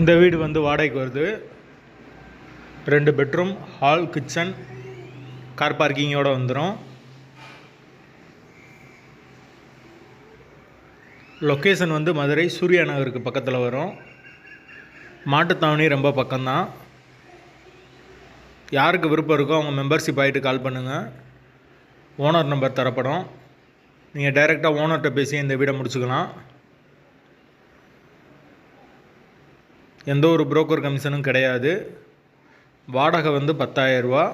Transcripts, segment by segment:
இந்த வீடு வந்து வாடகைக்கு வருது. 2 பெட்ரூம், ஹால், கிச்சன், கார் பார்க்கிங்கோடு வந்துடும். லொக்கேஷன் வந்து மதுரை சூர்யா நகருக்கு பக்கத்தில் வரும். மாட்டுத்தாவணி ரொம்ப பக்கம்தான். யாருக்கு விருப்பம் இருக்கோ அவங்க மெம்பர்ஷிப் ஆகிட்டு கால் பண்ணுங்கள். ஓனர் நம்பர் தரப்படும். நீங்கள் டைரெக்டாக ஓனர்கிட்ட பேசி இந்த வீடை முடிச்சுக்கலாம். எந்த ஒரு புரோக்கர் கமிஷனும் கிடையாது. வாடகை வந்து 10,000 ரூபா.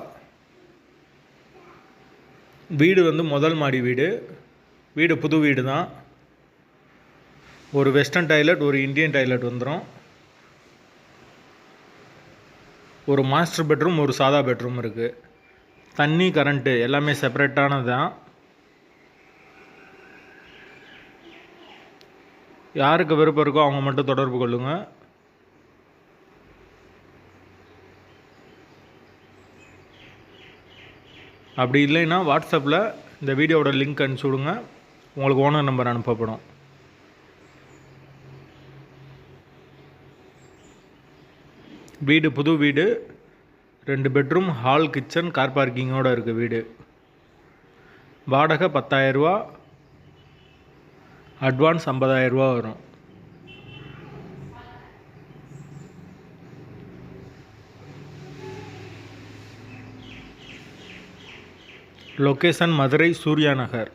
வீடு வந்து முதல் மாடி வீடு. வீடு புது வீடு தான். ஒரு வெஸ்டர்ன் டாய்லெட், ஒரு இந்தியன் டாய்லெட் வந்துடும். ஒரு மாஸ்டர் பெட்ரூம், ஒரு சாதா பெட்ரூம் இருக்குது. தண்ணி, கரண்ட்டு எல்லாமே செப்பரேட்டானது தான். யாருக்கு விருப்பம் இருக்கோ அவங்க மட்டும் தொடர்பு கொள்ளுங்கள். அப்படி இல்லைன்னா வாட்ஸ்அப்பில் இந்த வீடியோவோட லிங்க் அனுப்பிச்சி விடுங்க. உங்களுக்கு ஓனர் நம்பர் அனுப்பப்படும். வீடு புது வீடு. 2 பெட்ரூம், ஹால், கிச்சன், கார் பார்க்கிங்கோடு இருக்குது வீடு. வாடகை 10,000 ரூபா. அட்வான்ஸ் 50,000 ரூபா வரும். லொக்கேஷன் மதுரை சூர்யா நகர்.